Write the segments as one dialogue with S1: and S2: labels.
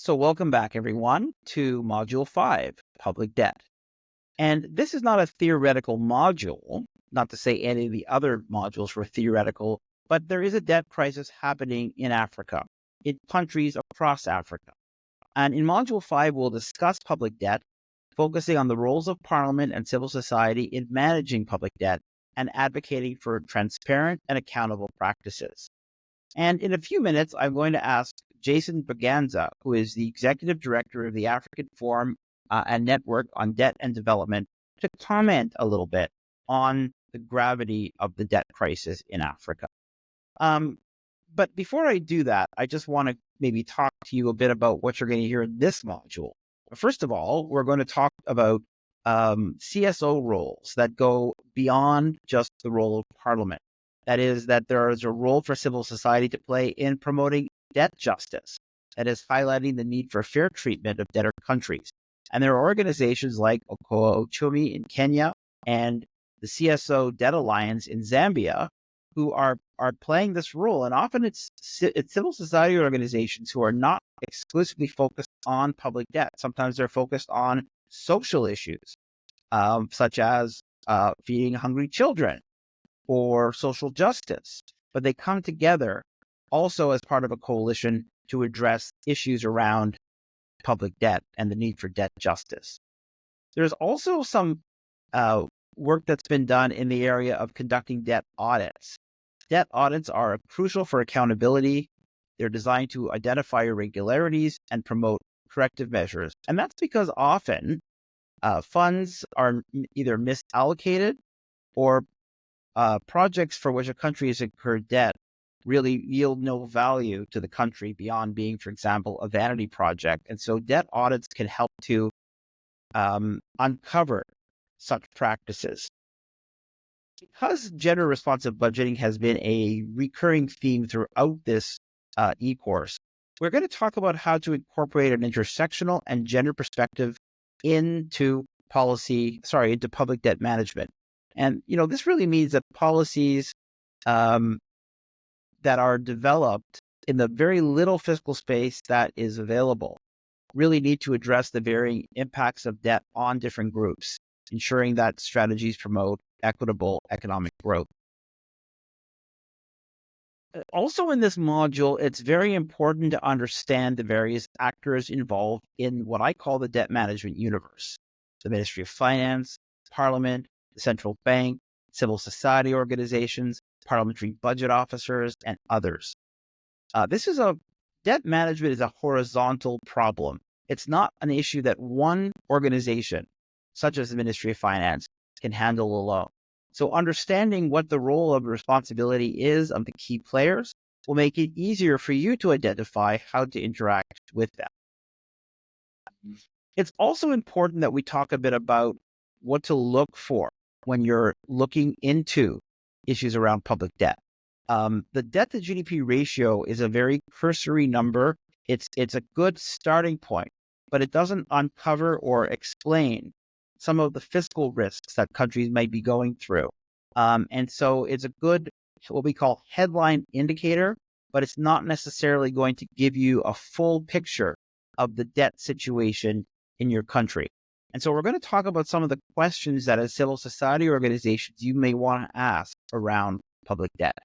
S1: So welcome back, everyone, to Module 5, Public Debt. And this is not a theoretical module, not to say any of the other modules were theoretical, but there is a debt crisis happening in Africa, in countries across Africa. And in Module 5, we'll discuss public debt, focusing on the roles of Parliament and civil society in managing public debt and advocating for transparent and accountable practices. And in a few minutes, I'm going to ask Jason Braganza, who is the Executive Director of the African Forum and Network on Debt and Development, to comment a little bit on the gravity of the debt crisis in Africa. But before I do that, I just want to maybe talk to you a bit about what you're going to hear in this module. First of all, we're going to talk about CSO roles that go beyond just the role of Parliament. That is, that there is a role for civil society to play in promoting debt justice. That is, highlighting the need for fair treatment of debtor countries. And there are organizations like Okoa Uchumi in Kenya and the CSO Debt Alliance in Zambia who are playing this role. And often it's civil society organizations who are not exclusively focused on public debt. Sometimes they're focused on social issues, such as feeding hungry children or social justice, but they come together also as part of a coalition to address issues around public debt and the need for debt justice. There's also some work that's been done in the area of conducting debt audits. Debt audits are crucial for accountability. They're designed to identify irregularities and promote corrective measures. And that's because often funds are either misallocated or projects for which a country has incurred debt really yield no value to the country beyond being, for example, a vanity project. And so debt audits can help to uncover such practices. Because gender responsive budgeting has been a recurring theme throughout this e-course, we're going to talk about how to incorporate an intersectional and gender perspective into public debt management. And, this really means that policies that are developed in the very little fiscal space that is available really need to address the varying impacts of debt on different groups, ensuring that strategies promote equitable economic growth. Also in this module, it's very important to understand the various actors involved in what I call the debt management universe: the Ministry of Finance, Parliament, the central bank, civil society organizations, parliamentary budget officers, and others. Debt management is a horizontal problem. It's not an issue that one organization, such as the Ministry of Finance, can handle alone. So understanding what the role of responsibility is of the key players will make it easier for you to identify how to interact with them. It's also important that we talk a bit about what to look for when you're looking into issues around public debt. The debt to GDP ratio is a very cursory number. It's a good starting point, but it doesn't uncover or explain some of the fiscal risks that countries might be going through. And so it's a good, what we call headline indicator, but it's not necessarily going to give you a full picture of the debt situation in your country. And so we're going to talk about some of the questions that as civil society organizations you may want to ask around public debt.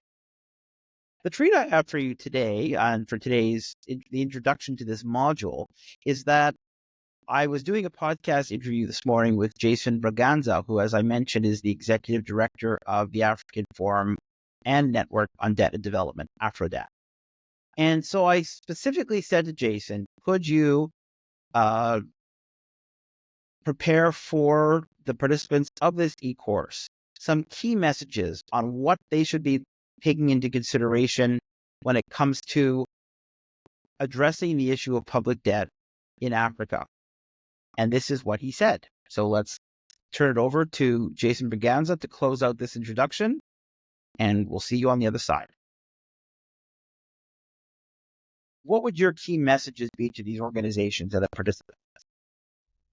S1: The treat I have for you today, and for the introduction to this module, is that I was doing a podcast interview this morning with Jason Braganza, who, as I mentioned, is the Executive Director of the African Forum and Network on Debt and Development, AfroDebt. And so I specifically said to Jason, could you prepare for the participants of this e-course some key messages on what they should be taking into consideration when it comes to addressing the issue of public debt in Africa? And this is what he said. So let's turn it over to Jason Braganza to close out this introduction, and we'll see you on the other side. What would your key messages be to these organizations that are participants?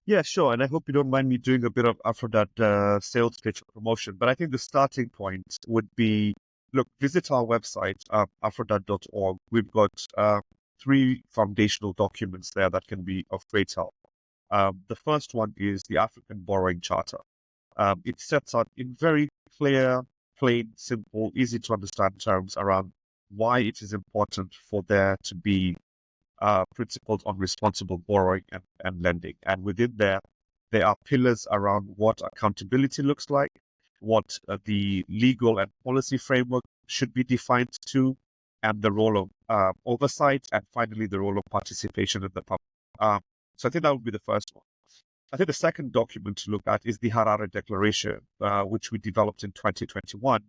S2: Yeah, sure. And I hope you don't mind me doing a bit of AfroDebt sales pitch promotion. But I think the starting point would be, look, visit our website, afrodebt.org. We've got three foundational documents there that can be of great help. The first one is the African Borrowing Charter. It sets out in very clear, plain, simple, easy to understand terms around why it is important for there to be principles on responsible borrowing and lending. And within there are pillars around what accountability looks like, what the legal and policy framework should be defined to, and the role of oversight, and finally the role of participation in the public. So I think that would be the first one. I think the second document to look at is the Harare Declaration, which we developed in 2021,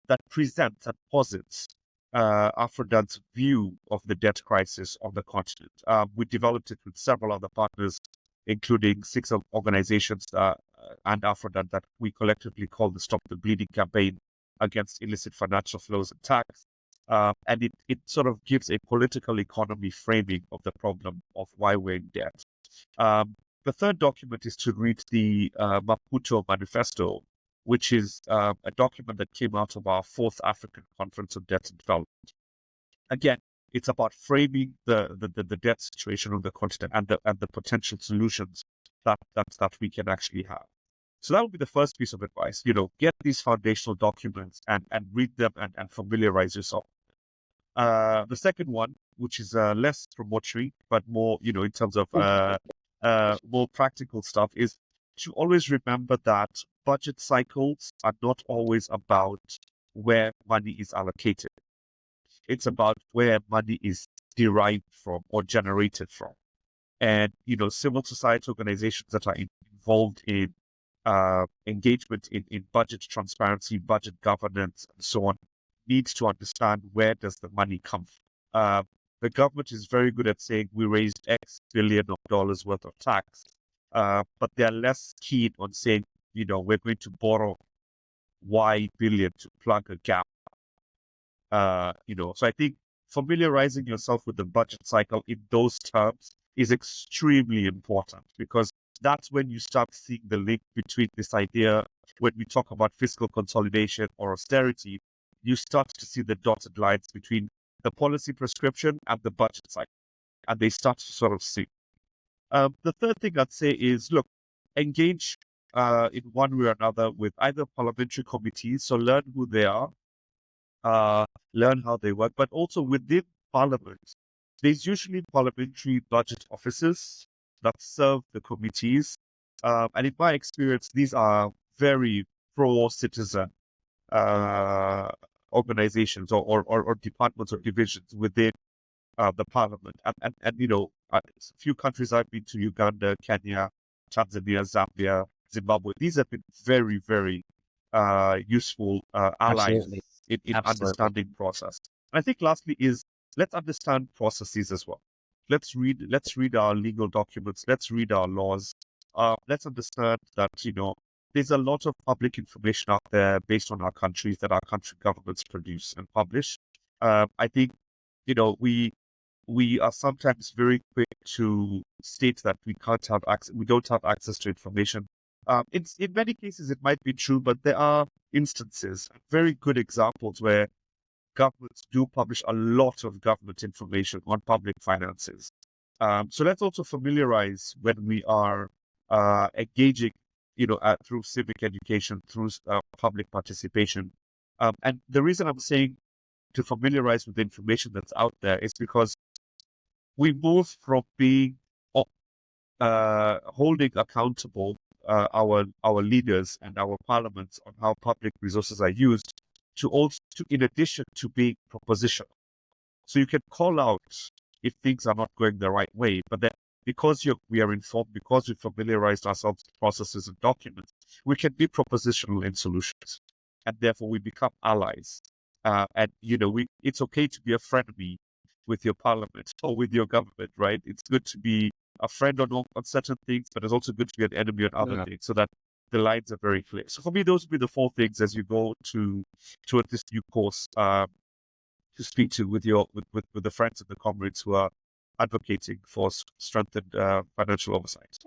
S2: that presents and posits Afrodan's view of the debt crisis on the continent. We developed it with several other partners, including six organizations and Afrodan that we collectively call the Stop the Bleeding campaign against illicit financial flows and tax. And it sort of gives a political economy framing of the problem of why we're in debt. The third document is to read the Maputo Manifesto, which is a document that came out of our fourth African Conference on Debt and Development. Again, it's about framing the debt situation on the continent and the potential solutions that we can actually have. So that would be the first piece of advice. Get these foundational documents and read them and familiarize yourself. The second one, which is less promotory, but more, in terms of more practical stuff, is to always remember that budget cycles are not always about where money is allocated. It's about where money is derived from or generated from. And, civil society organizations that are involved in engagement in budget transparency, budget governance, and so on, needs to understand where does the money come from. The government is very good at saying we raised X billion of dollars worth of tax, but they're less keen on saying, we're going to borrow Y billion to plug a gap. So I think familiarizing yourself with the budget cycle in those terms is extremely important, because that's when you start seeing the link between this idea. When we talk about fiscal consolidation or austerity, you start to see the dotted lines between the policy prescription and the budget cycle, and they start to sort of sync. The third thing I'd say is, look, engage in one way or another with either parliamentary committees, so learn who they are, learn how they work, but also within Parliament, there's usually parliamentary budget officers that serve the committees. And in my experience, these are very pro-citizen organizations or departments or divisions within the Parliament. And a few countries I've been to, Uganda, Kenya, Tanzania, Zambia, Zimbabwe, these have been very, very useful allies in understanding process. And I think lastly is, let's understand processes as well. Let's read our legal documents. Let's read our laws. Let's understand that, there's a lot of public information out there based on our countries that our country governments produce and publish. I think, we are sometimes very quick to state that we don't have access to information. In many cases, it might be true, but there are instances, very good examples where governments do publish a lot of government information on public finances. So let's also familiarize when we are engaging, through civic education, through public participation. And the reason I'm saying to familiarize with the information that's out there is because we move from being holding accountable our leaders and our parliaments on how public resources are used, to also, in addition to being propositional. So you can call out if things are not going the right way, but then because we are informed, because we familiarized ourselves with processes and documents, we can be propositional in solutions, and therefore we become allies. And it's okay to be a frenemy with your parliament or with your government, right? It's good to be a friend on certain things, but it's also good to be an enemy on other things, so that the lines are very clear. So for me, those would be the four things as you go to this new course to speak to with the friends and the comrades who are advocating for strengthened financial oversight.